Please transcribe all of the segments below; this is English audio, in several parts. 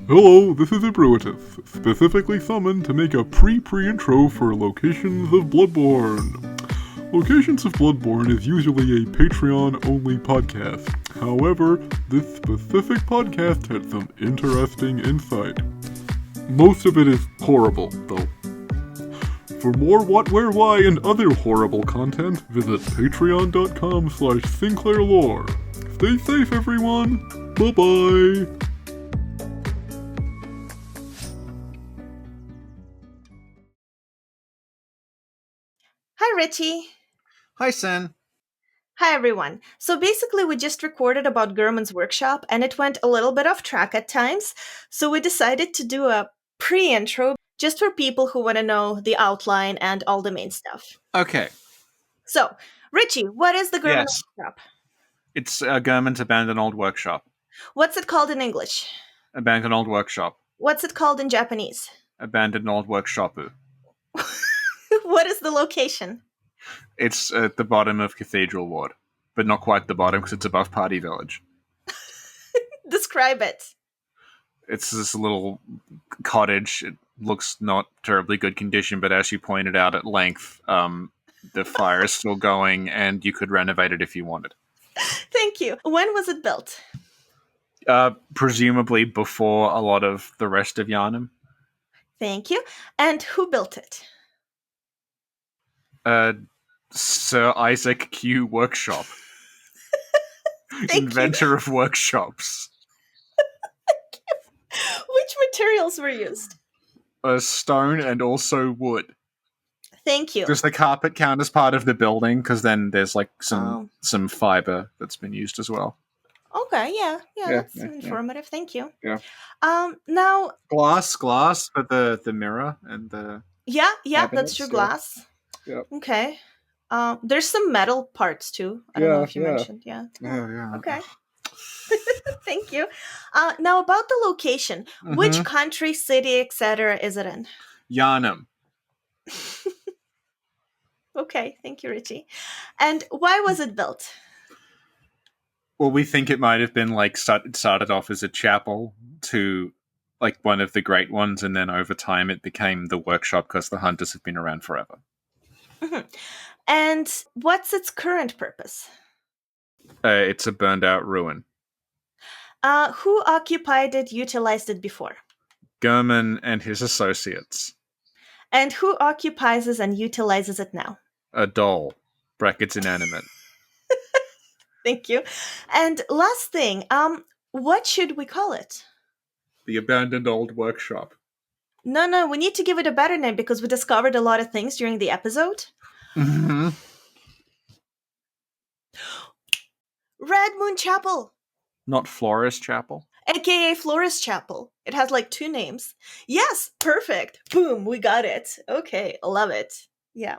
Hello, this is Ibruitus, specifically summoned to make a pre-intro for Locations of Bloodborne. Locations of Bloodborne is usually a Patreon-only podcast. However, this specific podcast had some interesting insight. Most of it is horrible, though. For more What, Where, Why, and other horrible content, visit patreon.com/SinclairLore. Stay safe, everyone! Bye-bye! Hi, Richie. Hi, Sen. Hi, everyone. So basically, we just recorded about Gehrman's workshop, and it went a little bit off track at times. So we decided to do a pre-intro just for people who want to know the outline and all the main stuff. Okay. So, Richie, what is the Gehrman Yes. workshop? It's Gehrman's Abandoned Old Workshop. What's it called in English? Abandoned Old Workshop. What's it called in Japanese? Abandoned Old Workshopu. What is the location? It's at the bottom of Cathedral Ward. But not quite the bottom, because it's above Party Village. Describe it. It's this little cottage. It looks not terribly good condition, but as you pointed out at length, the fire is still going, and you could renovate it if you wanted. Thank you. When was it built? Presumably before a lot of the rest of Yharnam. Thank you. And who built it? Sir Isaac Q. Workshop. Thank Inventor of workshops. Which materials were used? Stone and also wood. Thank you. Does the carpet count as part of the building? Because then there's like some fiber that's been used as well. Okay, yeah, that's informative. Thank you. Yeah. Now Glass for the mirror and the yeah, cabinets, that's true. Glass. Yep. Okay. There's some metal parts too. I don't know if you mentioned. Yeah. Yeah. Okay. Thank you. Now about the location. Which country, city, etc. is it in? Yharnam. Okay, thank you, Richie. And why was it built? Well, we think it might have been like started off as a chapel to like one of the great ones, and then over time it became the workshop because the hunters have been around forever. And what's its current purpose? It's a burned out ruin. Who occupied it, utilized it before? Gehrman and his associates. And who occupies it and utilizes it now? A doll. Brackets inanimate. Thank you. And last thing, what should we call it? The Abandoned Old Workshop. No, we need to give it a better name because we discovered a lot of things during the episode. Red Moon Chapel. Not Florist Chapel? AKA Florist Chapel. It has like 2 names. Yes, perfect. Boom, we got it. Okay, love it. Yeah.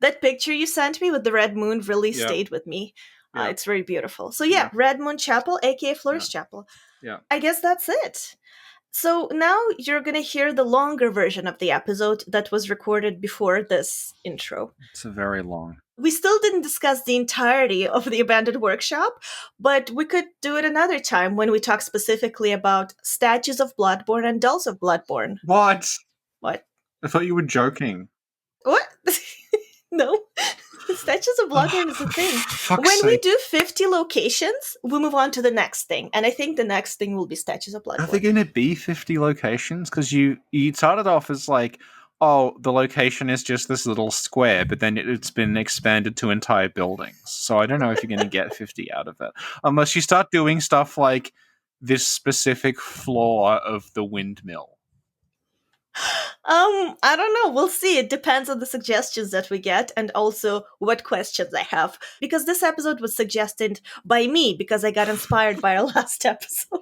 That picture you sent me with the red moon really stayed with me. It's very beautiful. So Red Moon Chapel, aka Florist Chapel. Yeah. I guess that's it. So now you're going to hear the longer version of the episode that was recorded before this intro. It's very long. We still didn't discuss the entirety of the abandoned workshop, but we could do it another time when we talk specifically about statues of Bloodborne and dolls of Bloodborne. What? What? I thought you were joking. What? No. Statues of Bloodborne is a thing. When we do 50 locations, we move on to the next thing. And I think the next thing will be Statues of Bloodborne. Are there going to be 50 locations? Because you started off as like, oh, the location is just this little square, but then it's been expanded to entire buildings. So I don't know if you're going to get 50 out of it. Unless you start doing stuff like this specific floor of the windmill. I don't know. We'll see. It depends on the suggestions that we get and also what questions I have. Because this episode was suggested by me because I got inspired by our last episode.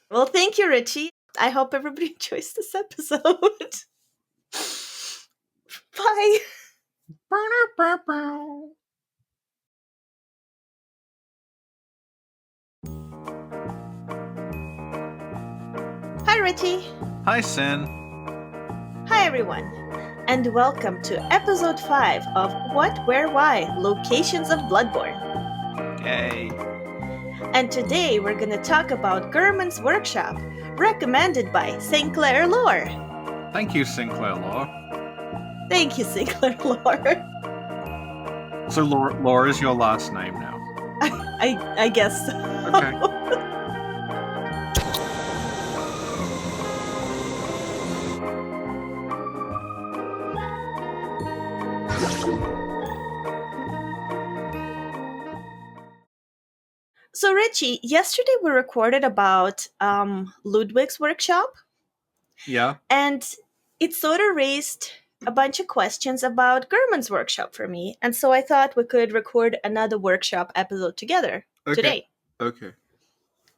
Well, thank you, Richie. I hope everybody enjoys this episode. Bye. Hi, Richie. Hi, Sen. Hi, everyone, and welcome to episode 5 of What, Where, Why? Locations of Bloodborne. Yay. And today we're gonna talk about Gehrman's workshop, recommended by Sinclair Lore. Thank you, Sinclair Lore. Thank you, Sinclair Lore. So Lore is your last name now. I guess so. Okay. So Richie, yesterday we recorded about Ludwig's workshop, Yeah. and it sort of raised a bunch of questions about Gehrman's workshop for me, and so I thought we could record another workshop episode together today. Okay.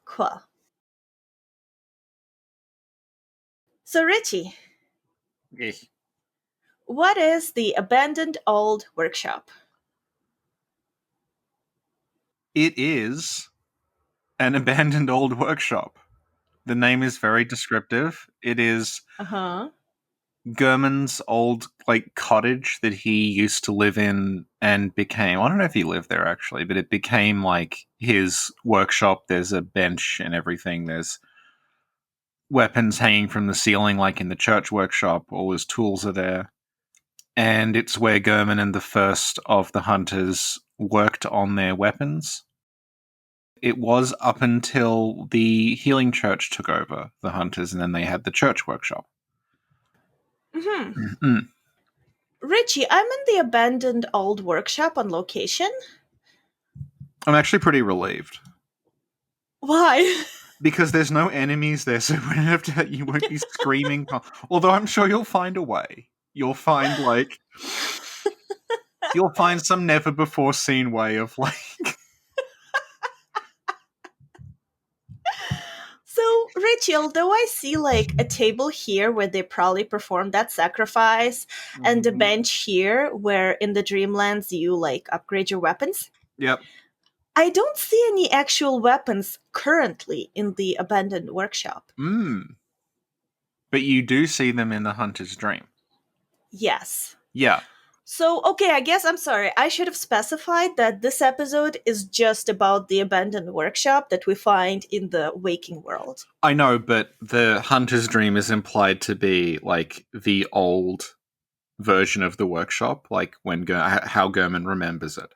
Cool. So Richie, Yes. what is the abandoned old workshop? It is an abandoned old workshop. The name is very descriptive. It is Uh-huh. Gehrman's old cottage that he used to live in and became, I don't know if he lived there actually, but it became like his workshop. There's a bench and everything. There's weapons hanging from the ceiling like in the church workshop. All his tools are there. And it's where Gehrman and the first of the hunters worked on their weapons. It was up until the healing church took over the hunters, and then they had the church workshop. Mm-hmm. Richie, I'm in the abandoned old workshop on location. I'm actually pretty relieved. Why? Because there's no enemies there, so you won't be screaming. Although I'm sure you'll find a way. You'll find you'll find some never before seen way of So, Richie, although I see a table here where they probably performed that sacrifice, and a bench here where in the Dreamlands you upgrade your weapons. Yep. I don't see any actual weapons currently in the abandoned workshop. But you do see them in the hunter's dream. Yes. Yeah. So, okay, I guess I'm sorry. I should have specified that this episode is just about the abandoned workshop that we find in the waking world. I know, but the hunter's dream is implied to be the old version of the workshop, when how Gehrman remembers it.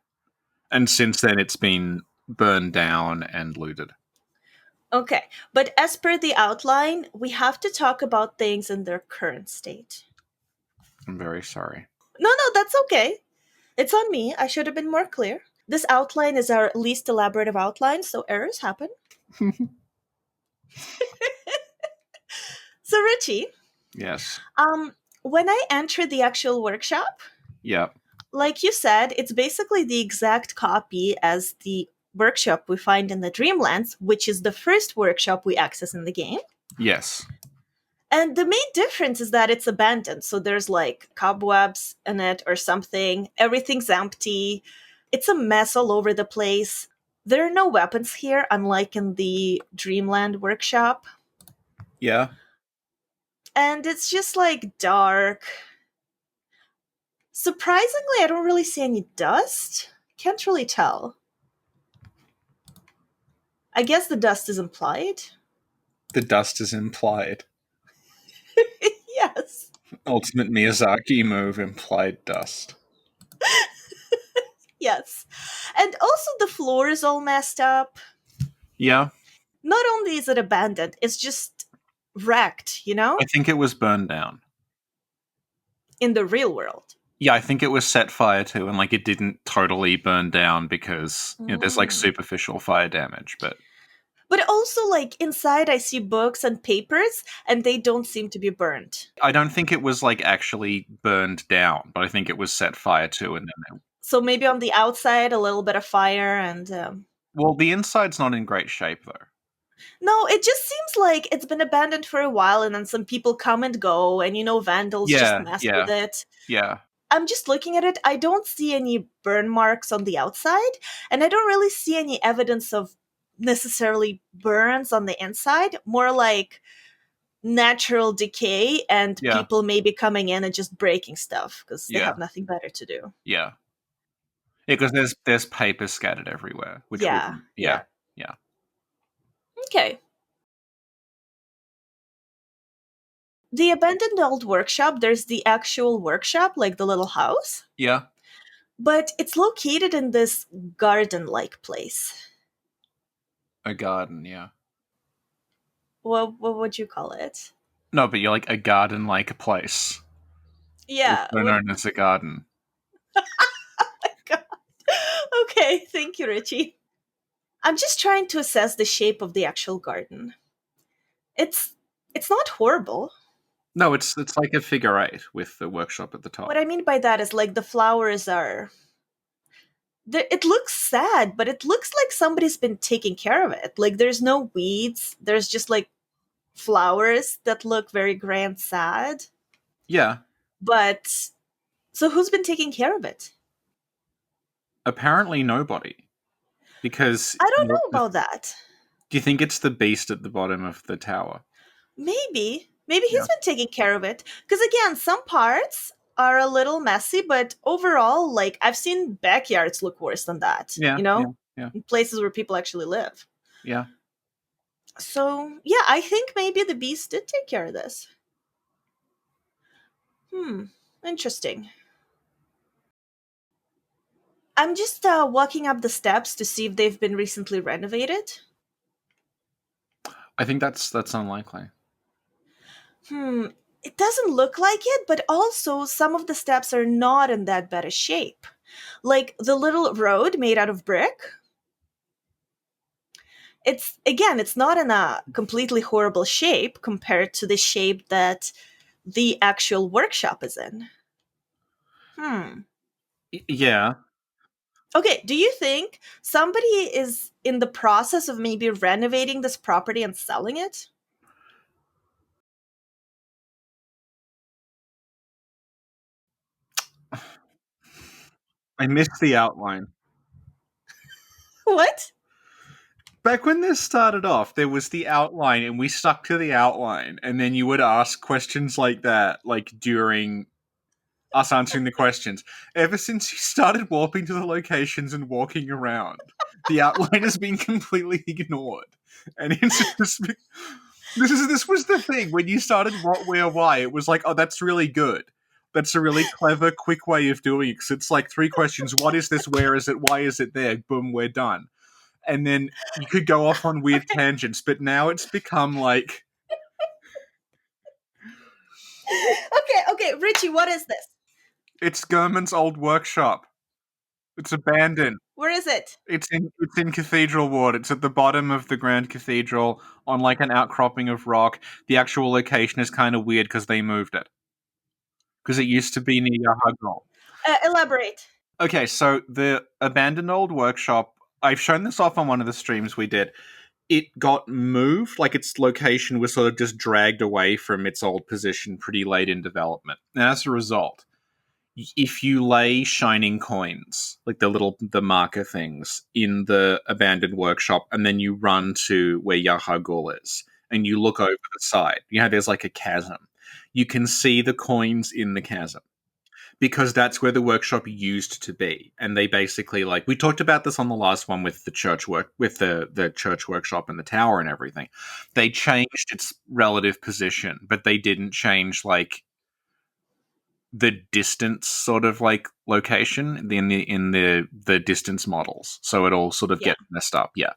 And since then, it's been burned down and looted. Okay, but as per the outline, we have to talk about things in their current state. I'm very sorry. No, that's okay. It's on me. I should have been more clear. This outline is our least elaborative outline, so errors happen. So, Richie. Yes. When I enter the actual workshop, yeah, like you said, it's basically the exact copy as the workshop we find in the Dreamlands, which is the first workshop we access in the game. Yes. And the main difference is that it's abandoned. So there's cobwebs in it or something. Everything's empty. It's a mess all over the place. There are no weapons here, unlike in the Dreamland workshop. Yeah. And it's just dark. Surprisingly, I don't really see any dust. Can't really tell. I guess the dust is implied. The dust is implied. Yes. Ultimate Miyazaki move, implied dust. Yes. And also the floor is all messed up. Yeah. Not only is it abandoned, it's just wrecked, I think it was burned down. In the real world. Yeah, I think it was set fire to, and it didn't totally burn down because there's superficial fire damage, but also inside I see books and papers, and they don't seem to be burned. I don't think it was actually burned down, but I think it was set fire to, and then so maybe on the outside a little bit of fire and well, the inside's not in great shape though. No, it just seems like it's been abandoned for a while, and then some people come and go, and vandals just mess with it. Yeah. I'm just looking at it. I don't see any burn marks on the outside, and I don't really see any evidence of necessarily burns on the inside. More like natural decay and people maybe coming in and just breaking stuff because they have nothing better to do. Yeah. Yeah, because there's paper scattered everywhere, which Yeah, wouldn't. Yeah, yeah. yeah, Okay. The abandoned old workshop, there's the actual workshop, like the little house, yeah. but it's located in this garden like place. A garden. Yeah. What would you call it? No, but you're like a garden-like place, Yeah, also known as a garden. God. Okay, thank you, Richie. I'm just trying to assess the shape of the actual garden. It's it's not horrible. No, it's like a figure eight with the workshop at the What top. I mean by that is like the flowers are it looks sad, but it looks like somebody's been taking care of it. Like there's no weeds, there's just like flowers that look very grand sad. Yeah. But so who's been taking care of it? Apparently nobody. Because I don't do know about that. you think it's the beast at the bottom of the tower? Maybe Yeah. he's been taking care of it. Because again, some parts are a little messy, but overall, like I've seen backyards look worse than that. Yeah, yeah, yeah, In places where people actually live. yeah. So yeah, I think maybe the beast did take care of this. Interesting. I'm just walking up the steps to see if they've been recently renovated. I think that's unlikely. Hmm, it doesn't look like it, but also some of the steps are not in that bad a shape. Like the little road made out of brick. It's again, it's not in a completely horrible shape compared to the shape that the actual workshop is in. Hmm. Yeah. Okay, do you think somebody is in the process of maybe renovating this property and selling it? I missed the outline. What? Back when this started off, there was the outline, and we stuck to the outline, and then you would ask questions like that, like during us answering the questions. Ever since you started warping to the locations and walking around, the outline has been completely ignored, and it's just this was the thing when you started what, where, why. It was like, oh, that's really good. That's a really clever, quick way of doing it. Because it's like three questions: what is this? Where is it? Why is it there? Boom, we're done. And then you could go off on weird tangents, but now it's become like Okay, Richie, what is this? it's Gehrman's old workshop. It's abandoned. Where is it? It's in Cathedral Ward. It's at the bottom of the Grand Cathedral on like an outcropping of rock. The actual location is kind of weird because they moved it. Because it used to be near Yahagol. Elaborate. Okay, so the abandoned old workshop, I've shown this off on one of the streams we did. It got moved, like its location was sort of just dragged away from its old position pretty late in development. And as a result, if you lay shining coins, like the marker things, in the abandoned workshop, and then you run to where Yahagul is, and you look over the side, there's like a chasm. You can see the coins in the chasm because that's where the workshop used to be. And they basically, like, we talked about this on the last one with the church with the church workshop and the tower and everything. They changed its relative position, but they didn't change like the distance sort of like location in the distance models. So it all sort of Yeah. gets messed up. Yeah.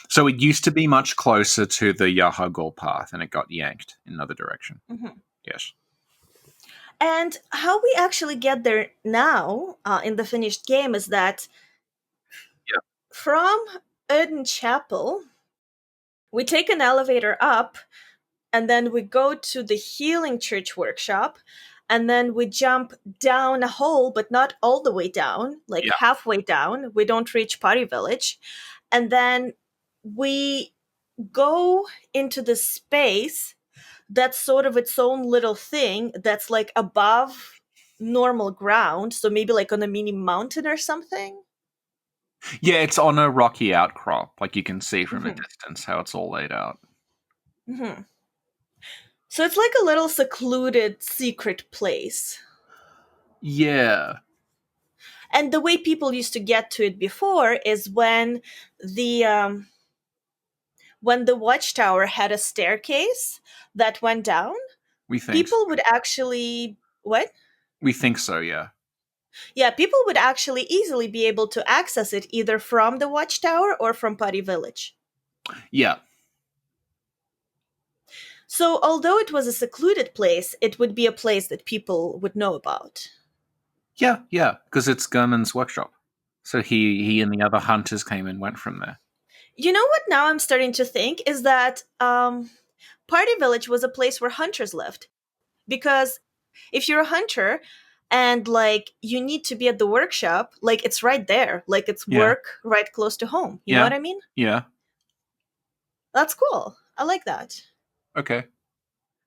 So it used to be much closer to the Yahagol path and it got yanked in another direction. Mhm. Yes. And how we actually get there now in the finished game is that Yeah. from Eden Chapel, we take an elevator up and then we go to the Healing Church workshop and then we jump down a hole, but not all the way down, like Yeah. halfway down. We don't reach Potty Village. And then we go into the space that's sort of its own little thing that's like above normal ground. So maybe like on a mini mountain or something. Yeah, it's on a rocky outcrop. Like you can see from a Mhm. distance how it's all laid out. Mhm. So it's like a little secluded secret place. Yeah. And the way people used to get to it before is the when the watchtower had a staircase that went down, We think people would actually what? we think so. Yeah. Yeah, people would actually easily be able to access it either from the watchtower or from Putty Village. Yeah. So, although it was a secluded place, it would be a place that people would know about. Yeah. Yeah. Because it's Gehrman's workshop. So he and the other hunters came and went from there. You know what now I'm starting to think is that Party Village was a place where hunters lived. Because if you're a hunter and like you need to be at the workshop, like it's right there. Like it's Yeah. work right close to home. You know Yeah. what I mean? Yeah. That's cool. I like that. Okay.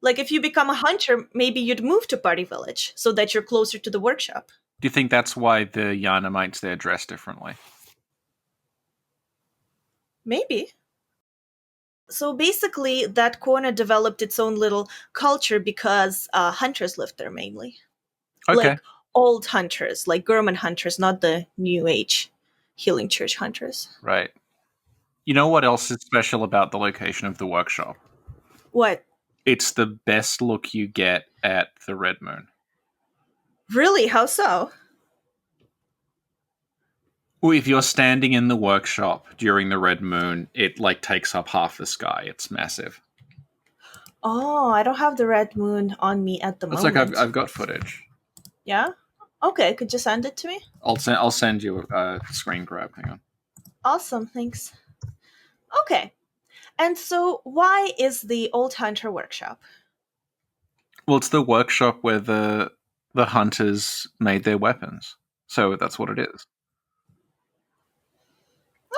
Like if you become a hunter, maybe you'd move to Party Village so that you're closer to the workshop. Do you think that's why the Yarnamites there dress differently? Maybe. So basically, that corner developed its own little culture because hunters lived there mainly. Okay. Like old hunters, like Gehrman hunters, not the New Age Healing Church hunters. Right. You know what else is special about the location of the workshop? What? It's the best look you get at the Red Moon. Really? How so? Well, if you're standing in the workshop during the Red Moon, it like takes up half the sky. It's massive. Oh, I don't have the red moon on me at the It's moment. like I've got footage. Yeah? Okay, could you send it to me? I'll send you a screen grab. Hang on. Awesome, thanks. Okay. And so why is the Old Hunter Workshop? Well, it's the workshop where the hunters made their weapons. So that's what it is.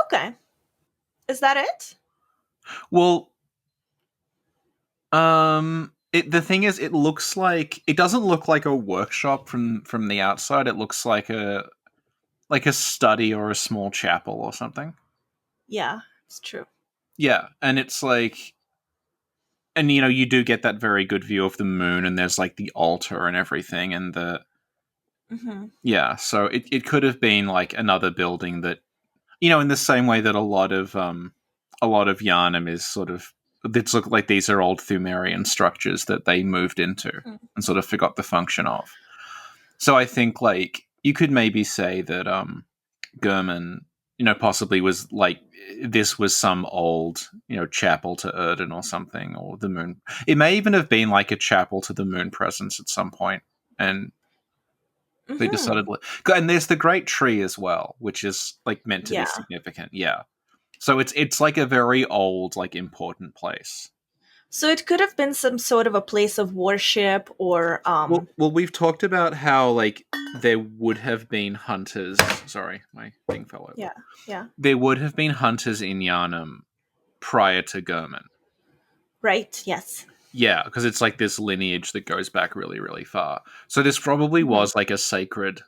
Okay. Is that it? Well, the thing is, it looks like it doesn't look like a workshop from the outside. It looks like a study or a small chapel or something. Yeah, it's true. Yeah, and it's like, and you know, you do get that very good view of the moon, and there's like the altar and everything, and the yeah. So it could have been like another building that, you know, in the same way that a lot of Yharnam is sort of, it's look like these are old Thumerian structures that they moved into and sort of forgot the function of. So I think like you could maybe say that Gehrman, you know, possibly was like this was some old, you know, chapel to Erden or something, or the moon. It may even have been like a chapel to the moon presence at some point, and they decided. And there's the great tree as well, which is like meant to be significant. Yeah. So it's like a very old, like important place. So it could have been some sort of a place of worship or Well, we've talked about how like there would have been hunters. Sorry, my thing fell over. Yeah. There would have been hunters in Yharnam prior to Gehrman. Right, yes. Yeah, because it's like this lineage that goes back really, really far. So this probably was like a sacred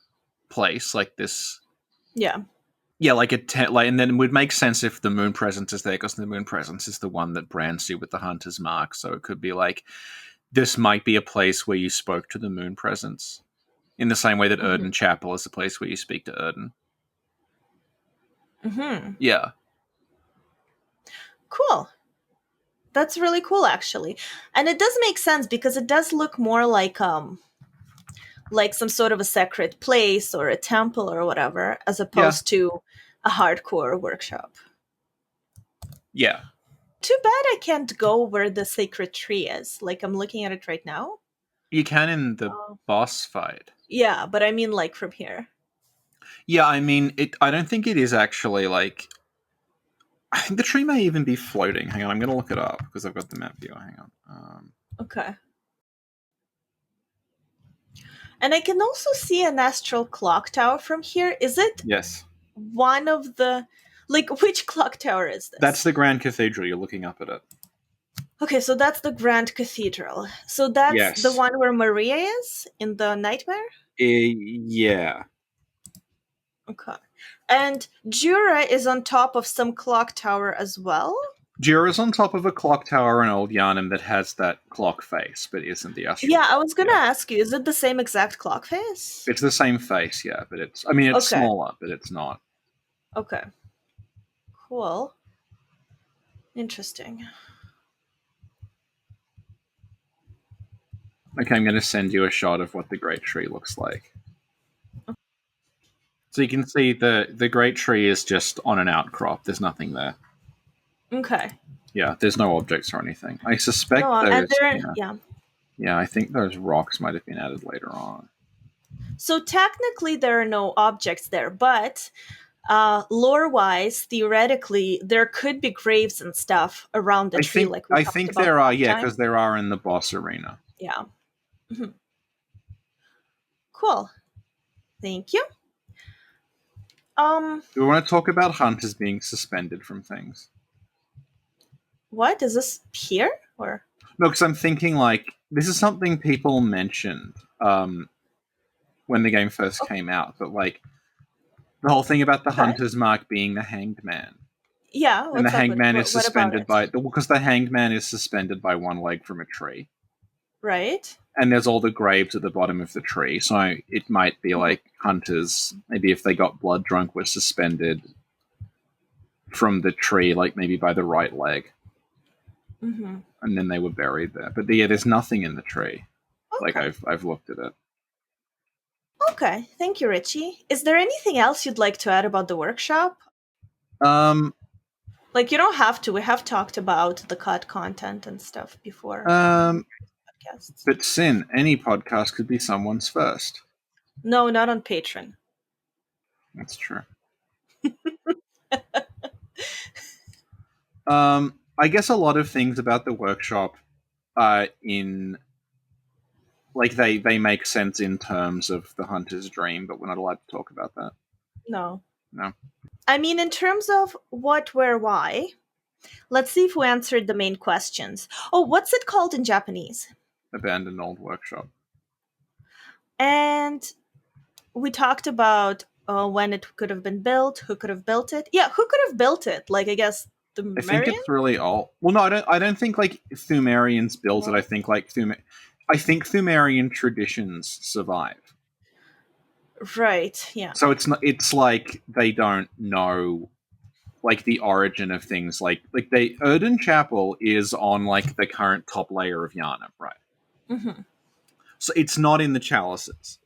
place, like this. Yeah. Yeah, like and then it would make sense if the moon presence is there, because the moon presence is the one that brands you with the hunter's mark. So it could be like, this might be a place where you spoke to the moon presence, in the same way that Erden Chapel is a place where you speak to Erden. Yeah. Cool. That's really cool, actually. And it does make sense because it does look more like some sort of a sacred place or a temple or whatever, as opposed to a hardcore workshop. Yeah. Too bad I can't go where the sacred tree is. Like, I'm looking at it right now. You can in the boss fight. Yeah, but I mean like from here. Yeah, I mean, I don't think it is actually like... I think the tree may even be floating. Hang on, I'm going to look it up because I've got the map viewer. Hang on. Okay. And I can also see an astral clock tower from here. Is it Yes. one of the... Like, which clock tower is this? That's the Grand Cathedral. You're looking up at it. Okay, so that's the Grand Cathedral. So that's the one where Maria is in the Nightmare? Yeah. Okay. And Jura is on top of some clock tower as well? Jira's on top of a clock tower in Old Yarnum that has that clock face, but isn't the astral. Yeah, I was gonna Yeah. ask you, is it the same exact clock face? It's the same face, yeah, but it's Okay. smaller, but it's not. Okay. Cool. Interesting. Okay, I'm going to send you a shot of what the Great Tree looks like. So you can see the Great Tree is just on an outcrop. There's nothing there. Okay. Yeah, there's no objects or anything. I suspect No, and those. there, Yeah, yeah. yeah, I think those rocks might have been added later on. So technically, there are no objects there, but lore-wise, theoretically, there could be graves and stuff around the tree, like we I talked think about there are. last Yeah, time. because there are in the boss arena. Yeah. Mhm. Cool. Thank you. Do we want to talk about hunters being suspended from things? What is this here or? No, because I'm thinking like this is something people mentioned when the game first came out, but like the whole thing about the Okay. hunter's mark being the hanged man. Yeah. And the What's up hanged with man is what about suspended it? because the hanged man is suspended by one leg from a tree. Right. And there's all the graves at the bottom of the tree. So it might be like hunters, maybe if they got blood drunk, were suspended from the tree, like maybe by the right leg. Mm-hmm. And then they were buried there. But yeah, there's nothing in the tree. Okay. Like I've looked at it. Okay. Thank you, Richie. Is there anything else you'd like to add about the workshop? Like, you don't have to. We have talked about the cut content and stuff before. Podcasts. But Sin, any podcast could be someone's first. No, not on Patreon. That's true. I guess a lot of things about the workshop are in like they make sense in terms of the hunter's dream, but we're not allowed to talk about that. No. No. I mean, in terms of what, where, why, let's see if we answered the main questions. Oh, what's it called in Japanese? Abandoned old workshop. And we talked about when it could have been built, who could have built it. Yeah, who could have built it? Like, I guess the I think Marian? it's really old. Well, no, I don't think like Thumerians built it. I think like Thumerian traditions survive. Right, yeah. So it's not. It's like they don't know like the origin of things. Like the Erden Chapel is on like the current top layer of Yarnum, right? Mm-hmm. So it's not in the chalices.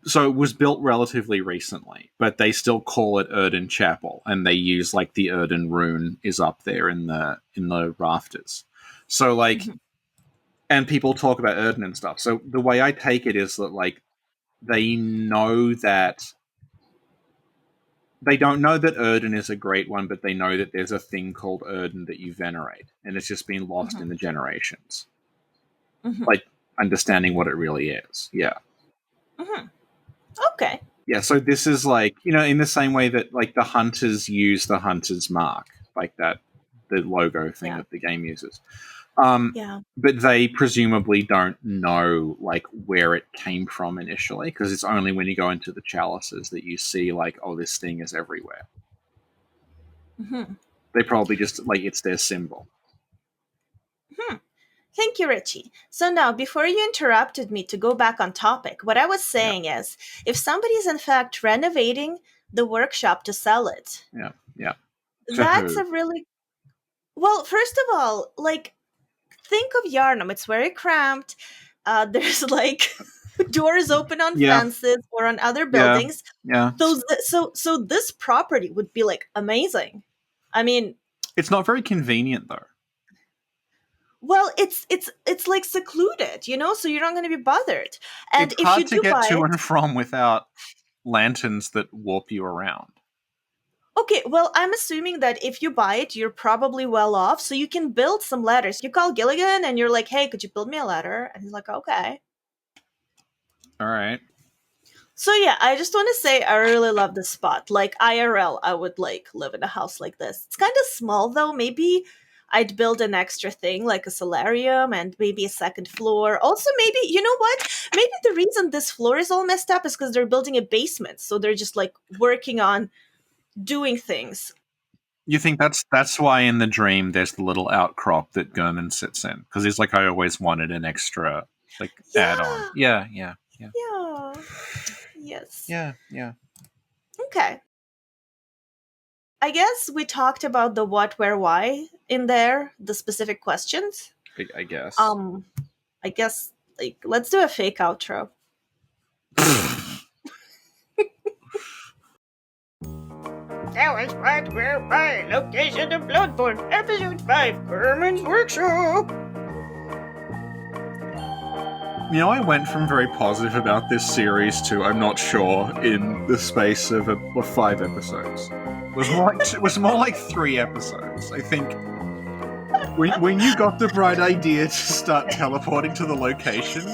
So it was built relatively recently, but they still call it Erden Chapel, and they use like the Erden rune is up there in the rafters. So like, and people talk about Erden and stuff. So the way I take it is that like they know that they don't know that Erden is a great one, but they know that there's a thing called Erden that you venerate, and it's just been lost in the generations. Like understanding what it really is. Yeah. Okay. Yeah, so this is like, in the same way that like the hunters use the hunter's mark, like that, the logo thing that the game uses. Yeah. But they presumably don't know like where it came from initially, because it's only when you go into the chalices that you see like, oh, this thing is everywhere. They probably just like it's their symbol. Thank you, Richie. So now, before you interrupted me to go back on topic, what I was saying is, if somebody is in fact renovating the workshop to sell it, yeah, that's a really well. First of all, like think of Yarnum; it's very cramped. There's like doors open on fences or on other buildings. Yeah. So this property would be like amazing. I mean, it's not very convenient though. Well, it's like secluded, so you're not going to be bothered. And it's if hard you to do get buy to it, and from without lanterns that warp you around. Okay, well, I'm assuming that if you buy it, you're probably well off, so you can build some ladders. You call Gilligan and you're like, "Hey, could you build me a ladder?" And he's like, "Okay." All right. So yeah, I just want to say I really love this spot. Like IRL, I would like live in a house like this. It's kind of small though. Maybe I'd build an extra thing like a solarium and maybe a second floor. Also, maybe, you know what? Maybe the reason this floor is all messed up is because they're building a basement. So they're just like working on doing things. You think that's why in the dream there's the little outcrop that Gehrman sits in? Because he's like, I always wanted an extra add-on. Yeah. Yeah. Yeah. Yes. Yeah. Okay. I guess we talked about the what, where, why in there, the specific questions. I guess. I guess let's do a fake outro. That was what, where, why, location of Bloodborne, episode 5, Gehrman's workshop. You know, I went from very positive about this series to I'm not sure in the space of 5 episodes. It was more like 3 episodes. I think when you got the bright idea to start teleporting to the location,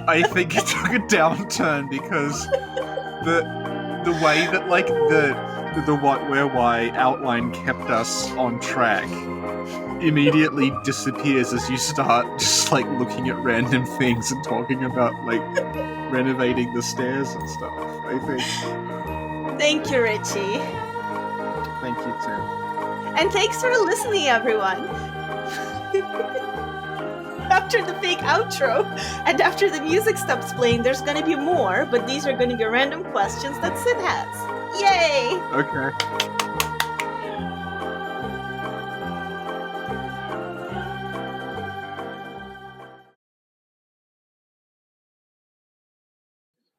I think it took a downturn because the way that the what, where, why outline kept us on track immediately disappears as you start just looking at random things and talking about renovating the stairs and stuff. I think. Thank you, Richie. Thank you, Tim. And thanks for listening, everyone. After the fake outro and after the music stops playing, there's going to be more, but these are going to be random questions that Sid has. Yay! Okay.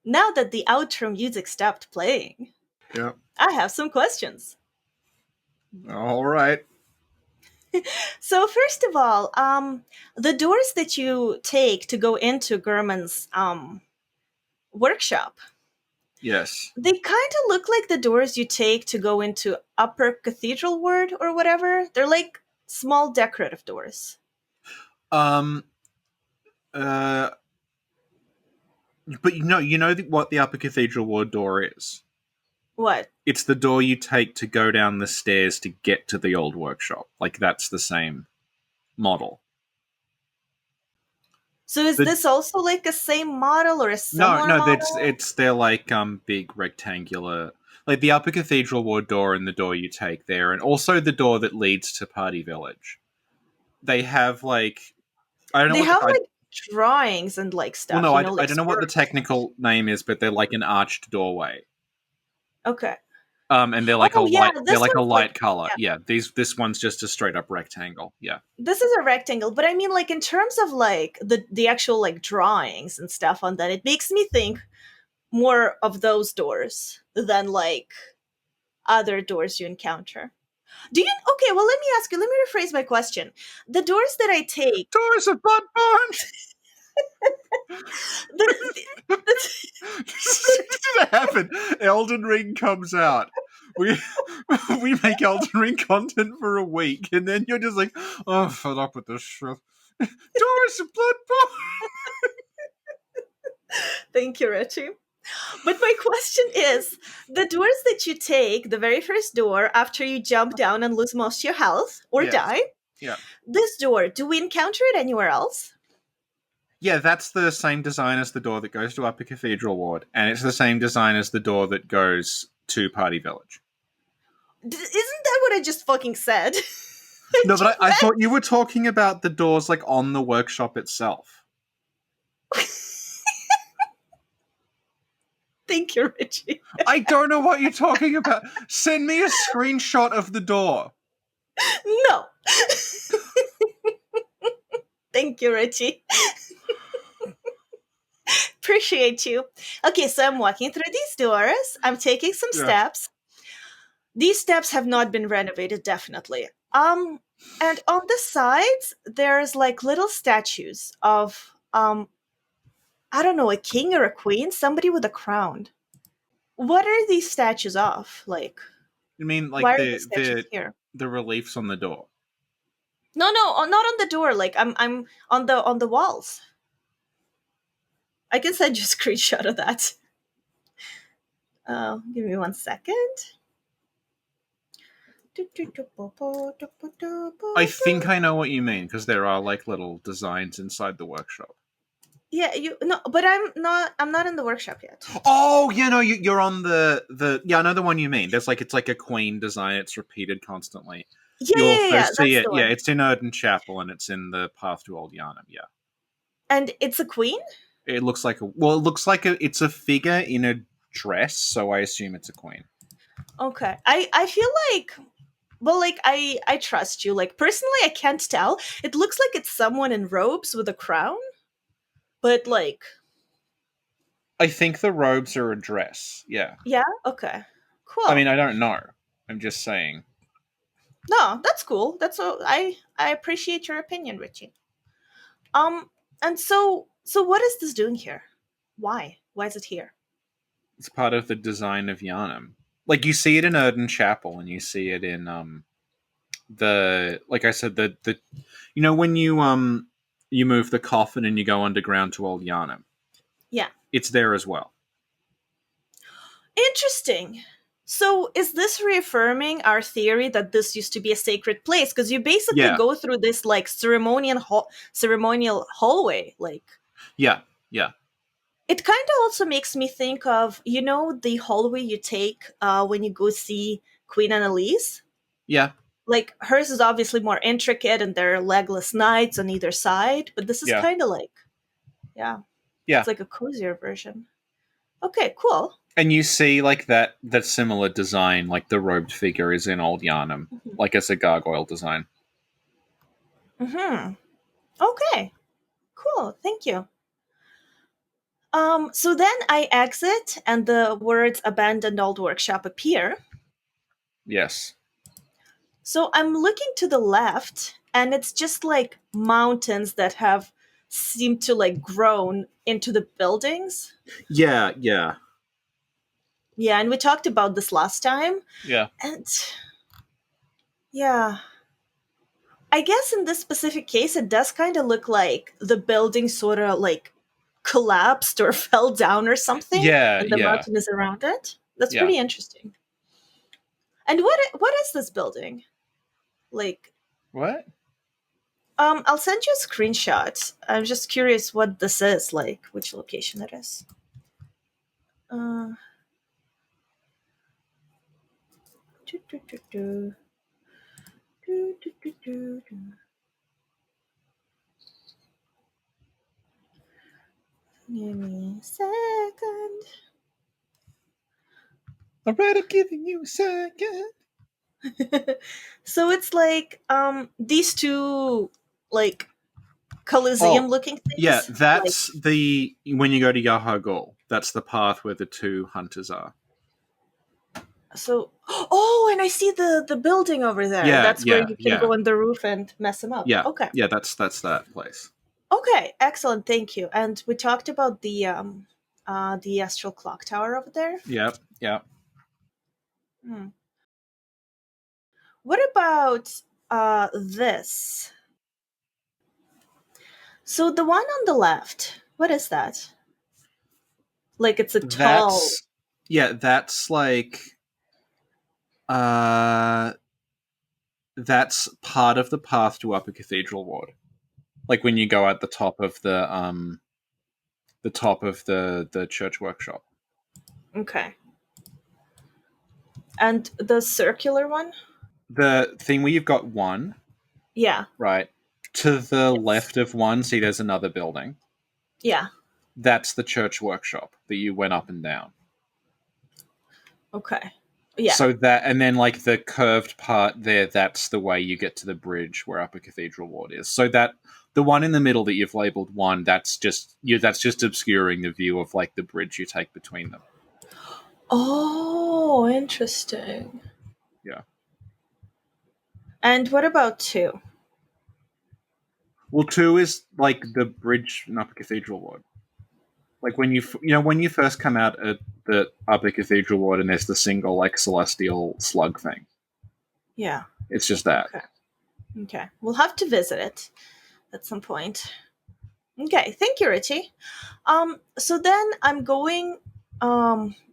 Now that the outro music stopped playing, Yeah. I have some questions. All right. So first of all, the doors that you take to go into Gehrman's workshop, Yes. they kind of look like the doors you take to go into Upper Cathedral Ward or whatever. They're like small decorative doors. But you know what the Upper Cathedral Ward door is? What? It's the door you take to go down the stairs to get to the old workshop. That's the same model. So is this also like a same model or a similar no, model? they're big rectangular, like the Upper Cathedral Ward door and the door you take there, and also the door that leads to Party Village. They have I don't know. They have drawings and stuff. Well, no, I don't know what the technical name is, but they're like an arched doorway. Okay. And they're like a light. They're like a light color. Yeah. This one's just a straight up rectangle. Yeah. This is a rectangle, but I mean, in terms of the actual drawings and stuff on that, it makes me think more of those doors than other doors you encounter. Do you? Okay, well, let me ask you. Let me rephrase my question. The doors that I take. Doors of Bloodborne. What's gonna happen? Elden Ring comes out. We make Elden Ring content for a week, and then you're just like, oh, I'm fed up with this shit. Doors of Bloodborne. Thank you, Richie. But my question is, the doors that you take, the very first door after you jump down and lose most of your health or die, this door, do we encounter it anywhere else? Yeah, that's the same design as the door that goes to Upper Cathedral Ward, and it's the same design as the door that goes to Party Village. Isn't that what I just fucking said? No, but I thought you were talking about the doors on the workshop itself. Thank you, Richie. I don't know what you're talking about. Send me a screenshot of the door. No. Thank you, Richie. Appreciate you. Okay, so I'm walking through these doors. I'm taking some steps. These steps have not been renovated, definitely. And on the sides, there's little statues of I don't know, a king or a queen, somebody with a crown. What are these statues of? You mean why are the statues here? The reliefs on the door? No, not on the door. I'm on the walls. I can send you a screenshot of that. Give me 1 second. I think I know what you mean, because there are little designs inside the workshop. Yeah, but I'm not in the workshop yet. Oh, yeah, no, you're on the yeah, I know the one you mean. There's like it's like a queen design. It's repeated constantly. Yeah, You yeah, yeah, also yeah, see that's it. the Yeah, one. it's in Erden Chapel and it's in the Path to Old Yarnum. Yeah, And it's a queen? it looks like it's a figure in a dress, so I assume it's a queen. Okay. I feel like, well, like I trust you. Like personally I can't tell. It looks like it's someone in robes with a crown, but like, I think the robes are a dress. Yeah, yeah, okay. I Cool. mean I don't know. I'm just saying. No, that's cool. That's all. I appreciate your opinion, Richie. Um and so what is this doing here? Why is it here? It's part of the design of Yarnum. Like you see it in Erden Chapel, and you see it in the like I said the when you move the coffin and you go underground to Old Yarnum. Yeah. It's there as well. Interesting. So is this reaffirming our theory that this used to be a sacred place? Because you basically Yeah, go through this like ceremonial hallway. Like yeah, yeah, it kind of also makes me think of the hallway you take when you go see Queen Annalise. yeah, Like hers is obviously more intricate, and there are legless knights on either side. But this is yeah, kind of like, yeah, yeah. it's like a cozier version. Okay, cool. And you see like that similar design, like the robed figure is in Old Yarnum, Hmm. like as a gargoyle design. Hmm. Okay, cool. Thank you. So then I exit, and the words "abandoned old workshop" appear. Yes. So I'm looking to the left, and it's just like mountains that have seemed to like grown into the buildings. Yeah, yeah, Yeah, and we talked about this last time. yeah, And yeah, I guess in this specific case, it does kind of look like the building sort of like collapsed or fell down or something, yeah, and the yeah, mountain is around it. That's yeah. pretty interesting. And what is this building? Like, What? I'll send you a screenshot. I'm just curious what this is, like which location it is. Uh, do, do, do, do. Do, do, do, do, do. Give me a second. Alright, I'm giving you a second. So it's like these two like Oh, Coliseum looking yeah, things. Like that's the when you go to Yahagul. That's the path where the two hunters are. so oh, and I see the building over there. Yeah, That's where yeah, you can yeah, go on the roof and mess them up. yeah, Okay. yeah. That's that place. Okay, excellent, thank you. And we talked about the astral clock tower over there. Yeah, yeah. Hmm. What about this? So the one on the left, what is that? Like it's a tall. That's yeah. That's like uh, that's part of the path to Upper Cathedral Ward. Like when you go at the top of the church workshop. Okay. And the circular one? The thing where you've got one Yeah. right to the Yes. left of one. See, there's another building. Yeah. That's the church workshop that you went up and down. Okay. Yeah. So that, and then like the curved part there, that's the way you get to the bridge where Upper Cathedral Ward is. So that the one in the middle that you've labeled one, that's just that's just obscuring the view of like the bridge you take between them. Oh, interesting. Yeah. And what about two? Well, two is like the bridge in Upper Cathedral Ward. Like when when you first come out at the Upper Cathedral Ward and there's the single like celestial slug thing. Yeah. It's just that. Okay. Okay. We'll have to visit it at some point. Okay. Thank you, Richie. So then I'm going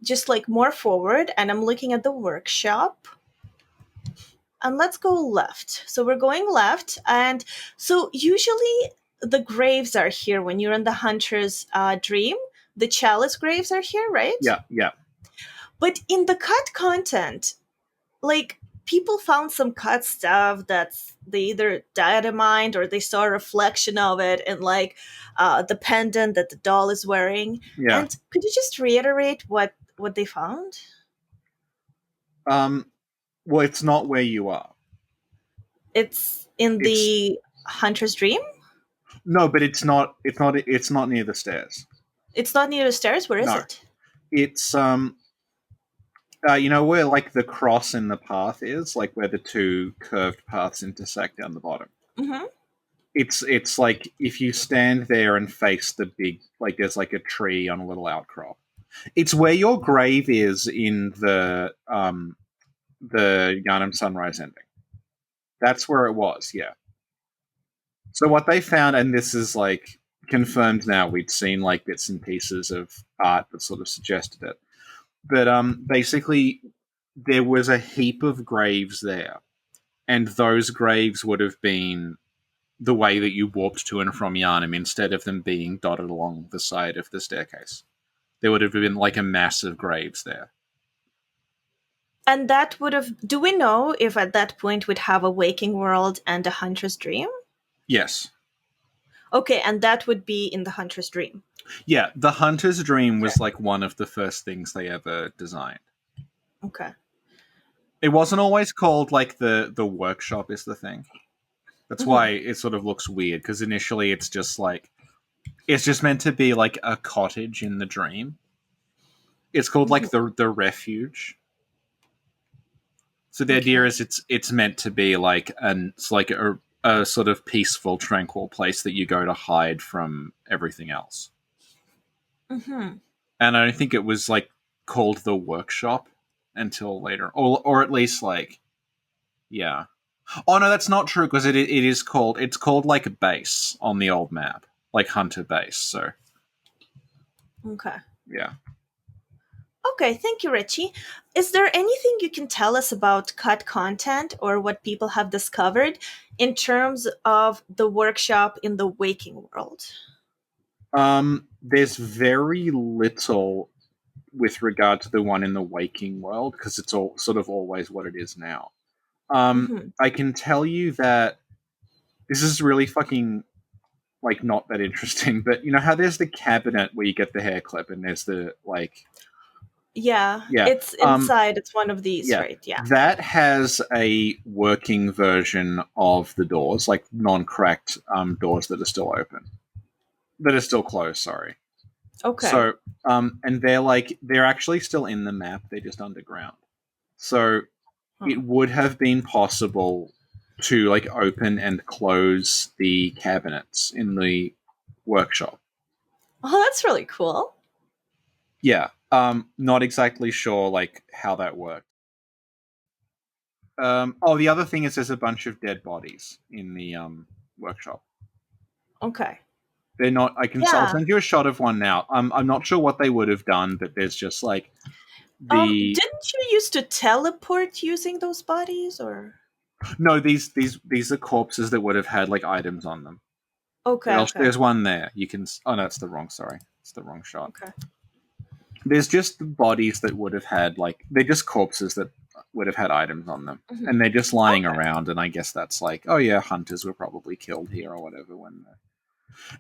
just like more forward, and I'm looking at the workshop. And let's go left. So we're going left, and so usually the graves are here when you're in the hunter's dream. The chalice graves are here, right? Yeah. But in the cut content, like, people found some cut stuff that's they either diatomized or they saw a reflection of it in, like, the pendant that the doll is wearing. Yeah. And could you just reiterate what they found? Well, it's not where you are. It's in the hunter's dream? No, but it's not near the stairs. It's not near the stairs? Where is No. it? It's you know where like the cross in the path is, like where the two curved paths intersect down the bottom. Mm-hmm. It's like if you stand there and face the big, like there's like a tree on a little outcrop. It's where your grave is in the Yharnam Sunrise ending. That's where it was, yeah. So what they found, and this is like confirmed now, we'd seen like bits and pieces of art that sort of suggested it. But basically there was a heap of graves there, and those graves would have been the way that you walked to and from Yharnam instead of them being dotted along the side of the staircase. There would have been like a mass of graves there. And that would have... Do we know if at that point we'd have a waking world and a hunter's dream? Yes. Okay, and that would be in the hunter's dream. Yeah, the hunter's dream was like one of the first things they ever designed. Okay. It wasn't always called like the workshop is the thing. That's why it sort of looks weird, because initially it's just meant to be like a cottage in the dream. It's called like the refuge. So the idea is it's meant to be like it's like a sort of peaceful, tranquil place that you go to hide from everything else. Mm-hmm. And I don't think it was like called the workshop until later, or at least like, yeah. Oh no, that's not true, because it's called like a base on the old map, like Hunter Base. So Okay. yeah. Okay, thank you, Richie. Is there anything you can tell us about cut content or what people have discovered in terms of the workshop in the waking world? There's very little with regard to the one in the waking world, because it's all sort of always what it is now. I can tell you that this is really fucking like not that interesting, but you know how there's the cabinet where you get the hair clip, and there's the like. Yeah, Yeah. it's inside. It's one of these, Yeah. right? Yeah. That has a working version of the doors, like non-cracked doors that are still open. That are still closed, sorry. Okay. So, and they're actually still in the map, they're just underground. So it would have been possible to like open and close the cabinets in the workshop. Oh, that's really cool. Yeah. Not exactly sure like how that worked. The other thing is there's a bunch of dead bodies in the workshop. Okay. They're not. I'll send you a shot of one now. I'm not sure what they would have done, but there's just like the. Didn't you used to teleport using those bodies, or? No, these are corpses that would have had like items on them. Okay. There's one there. You can. Oh no, it's the wrong. Sorry, it's the wrong shot. Okay. There's just the bodies that would have had like they're just corpses that would have had items on them, and they're just lying around. And I guess that's like, oh yeah, hunters were probably killed here or whatever when.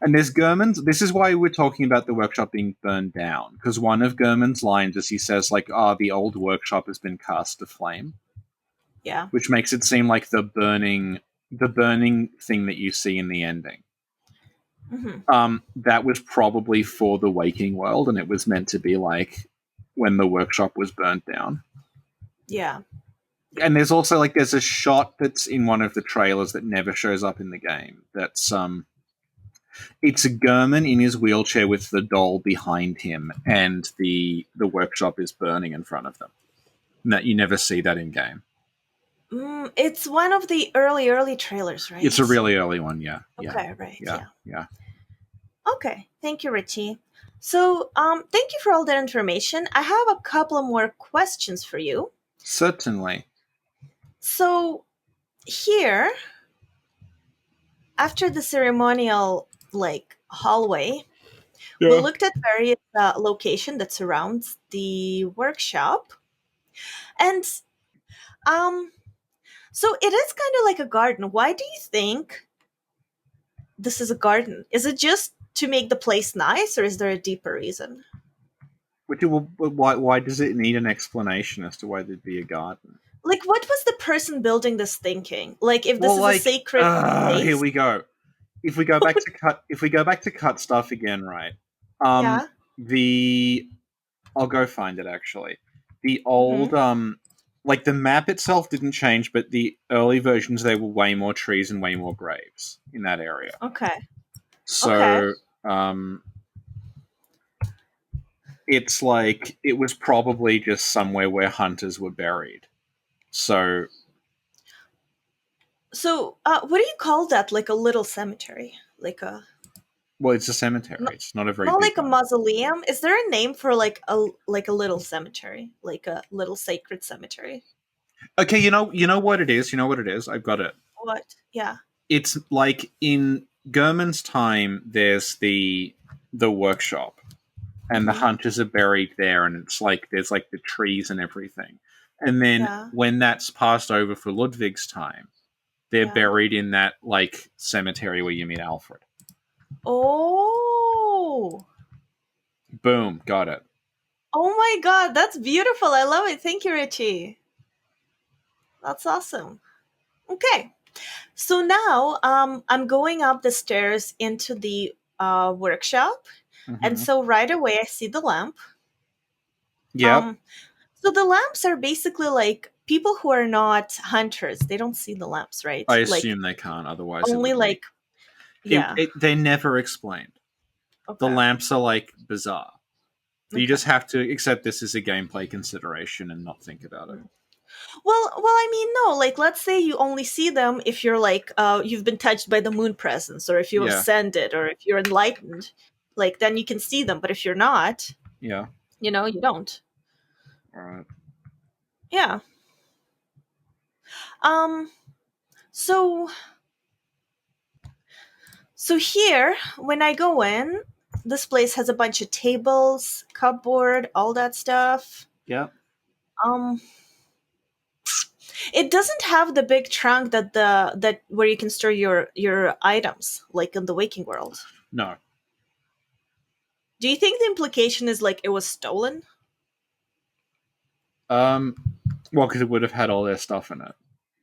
And there's Gehrman's. This is why we're talking about the workshop being burned down, because one of Gehrman's lines is he says like, the old workshop has been cast to flame. Yeah. Which makes it seem like the burning thing that you see in the ending. That was probably for the waking world, and it was meant to be like when the workshop was burnt down. Yeah. And there's also like there's a shot that's in one of the trailers that never shows up in the game. That's it's a Gehrman in his wheelchair with the doll behind him, and the workshop is burning in front of them. That you never see that in game. It's one of the early trailers, right? It's a really early one, yeah. Okay, right. Yeah. Okay, thank you, Richie. So, thank you for all that information. I have a couple of more questions for you. Certainly. So, here, after the ceremonial like hallway. We Yeah. looked at various location that surrounds the workshop, and um, so it is kind of like a garden. Why do you think this is a garden? Is it just to make the place nice, or is there a deeper reason? Why does it need an explanation as to why there'd be a garden? Like, what was the person building this thinking? Like, if this Well, is a like, sacred here place, we go. If we go back to cut stuff again, right? yeah. The I'll go find it actually. The Hmm. old like the map itself didn't change, but the early versions there were way more trees and way more graves in that area. Okay. Okay. So it's like it was probably just somewhere where hunters were buried. So So, what do you call that? Like a little cemetery, like a well, it's a cemetery. not, It's not a very not big like a one. mausoleum. Is there a name for like a little cemetery, like a little sacred cemetery? Okay, you know what it is. You know what it is. I've got it. What? Yeah. It's like in Gehrman's time. There's the workshop, and the Hmm. hunters are buried there, and it's like there's like the trees and everything. And then Yeah. when that's passed over for Ludwig's time, they're Yeah. buried in that like cemetery where you meet Alfred. Oh. Boom, got it. Oh my God, that's beautiful. I love it. Thank you, Richie. That's awesome. Okay. So now I'm going up the stairs into the workshop. And Mm-hmm. so right away I see the lamp. Yep, Um, so the lamps are basically like people who are not hunters, they don't see the lamps, I right? Like assume they can't. Otherwise, it only would make like, yeah. They never explained. The Okay. lamps are like bizarre. You Okay. just have to accept this as a gameplay consideration and not think about it. Well, I mean, no. Like, let's say you only see them if you're like, you've been touched by the moon presence, or if you Yeah, ascended, or if you're enlightened. Like, then you can see them. But if you're not, yeah. you don't. All right. Yeah. Um. So, so here, when I go in, this place has a bunch of tables, cupboard, all that stuff. Yeah. Um. It doesn't have the big trunk that where you can store your items, like in the waking world. No. Do you think the implication is like it was stolen? Um. Well, because it would have had all their stuff in it.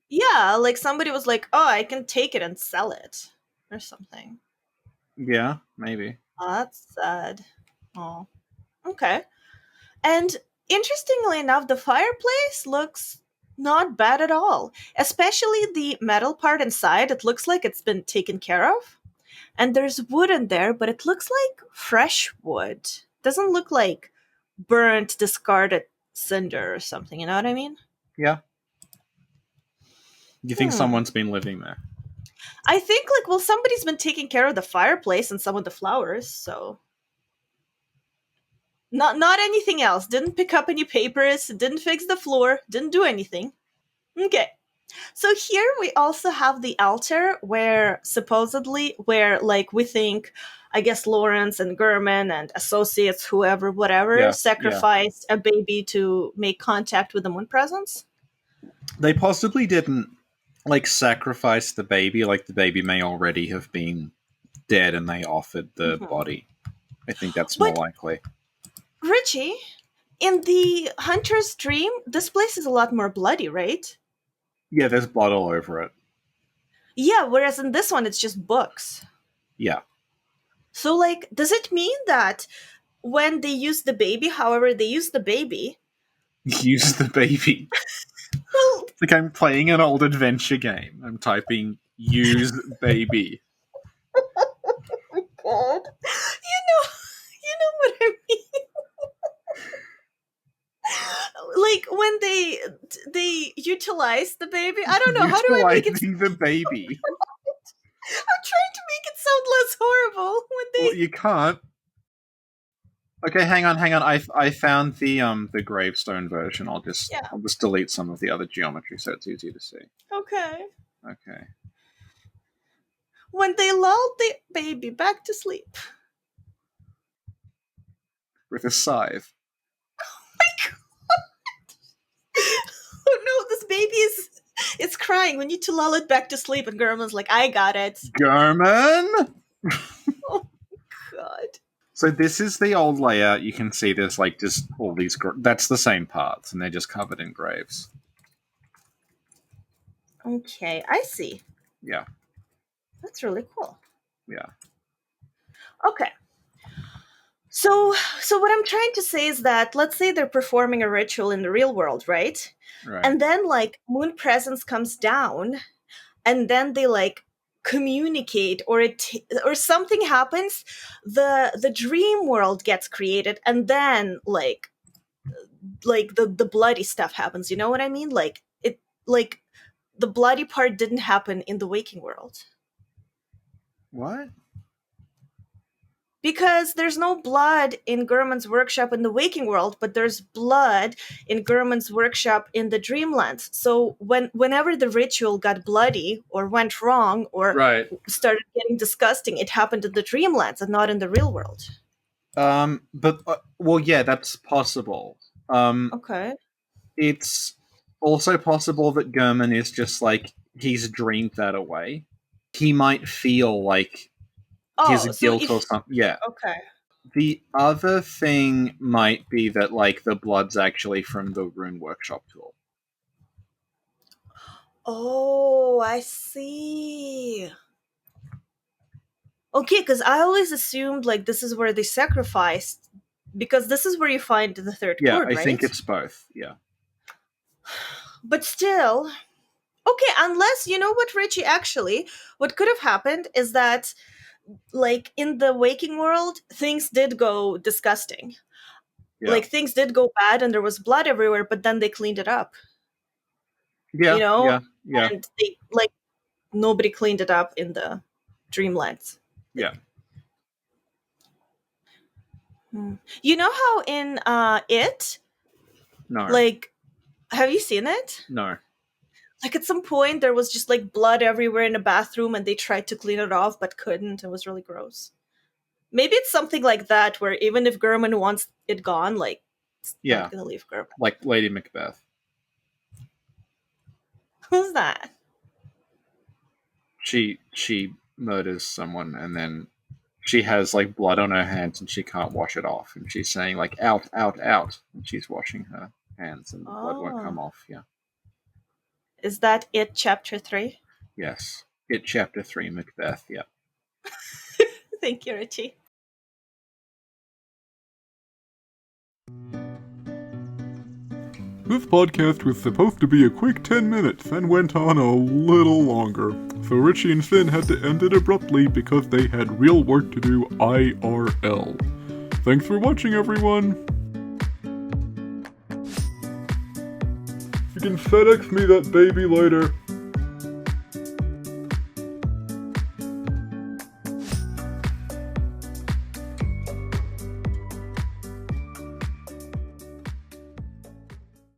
Yeah, like somebody was like, "Oh, I can take it and sell it," or something. Yeah, maybe. Oh, that's sad. Oh, okay. And interestingly enough, the fireplace looks not bad at all. Especially the metal part inside. It looks like it's been taken care of. And there's wood in there, but it looks like fresh wood. Doesn't look like burnt, discarded cinder or something. You know what I mean? Yeah. You think Hmm. someone's been living there? I think like well somebody's been taking care of the fireplace and some of the flowers, so not anything else. Didn't pick up any papers, didn't fix the floor, didn't do anything. Okay. So here we also have the altar where supposedly where like we think I guess Lawrence and Gehrman and associates whoever whatever Yeah. Yeah. sacrificed a baby to make contact with the moon presence. They possibly didn't like sacrifice the baby. Like the baby may already have been dead, and they offered the Mhm. body. I think that's more But likely. Richie, in the hunter's dream, this place is a lot more bloody, right? Yeah, there's blood all over it. Yeah, whereas in this one, it's just books. Yeah. So, like, does it mean that when they use the baby, however, they use the baby, Use the baby. well, It's like I'm playing an old adventure game. I'm typing use baby. God, you know what I mean? Like when they utilize the baby. I don't know how do I make it. Utilizing the baby. I'm trying to make it sound less horrible when Well, they. you can't. Okay, hang on. I found the gravestone version. Yeah. I'll just delete some of the other geometry so it's easier to see. Okay. Okay. when they lulled the baby back to sleep. With a scythe. Oh no, this baby it's crying. We need to lull it back to sleep. And Gehrman's like, I got it. Gehrman! Oh god. So this is the old layout. You can see there's like just all these... that's the same parts, and they're just covered in graves. Okay, I see. Yeah. That's really cool. Yeah. Okay. So what I'm trying to say is that, let's say they're performing a ritual in the real world, right? Right. And then, like, moon presence comes down, and then they, like, communicate, or or something happens. The dream world gets created, and then, like the bloody stuff happens. You know what I mean? Like, the bloody part didn't happen in the waking world. What? Because there's no blood in Gehrman's workshop in the waking world, but there's blood in Gehrman's workshop in the dreamlands. So whenever the ritual got bloody or went wrong or Right. started getting disgusting, it happened in the dreamlands and not in the real world. But well, yeah, that's possible. Okay. It's also possible that Gehrman is just like he's dreamed that away. He might feel like his guilt or something. Yeah. Okay. The other thing might be that like the blood's actually from the rune workshop tool. Oh, I see. Okay, because I always assumed like this is where they sacrificed, because this is where you find the third chord, right? I think it's both. Yeah. But still, okay, unless, you know what, Richie, actually, what could have happened is that, like, in the waking world, things did go disgusting. Yeah. Like, things did go bad and there was blood everywhere, but then they cleaned it up. Yeah. You know? Yeah. And they, like, nobody cleaned it up in the Dreamlands. Yeah. You know how in It? No. Like, have you seen it? No. Like, at some point, there was just, like, blood everywhere in a bathroom, and they tried to clean it off, but couldn't. It was really gross. Maybe it's something like that, where even if Gehrman wants it gone, like, it's not gonna leave Gehrman. Like Lady Macbeth. Who's that? She murders someone, and then she has like blood on her hands, and she can't wash it off, and she's saying like out, out, out, and she's washing her hands, and the blood won't come off. Yeah. Is that It Chapter 3? Yes. It Chapter 3, Macbeth. Yeah. Thank you, Richie. This podcast was supposed to be a quick 10 minutes and went on a little longer, so Richie and Finn had to end it abruptly because they had real work to do IRL. Thanks for watching, everyone! You can FedEx me that baby later.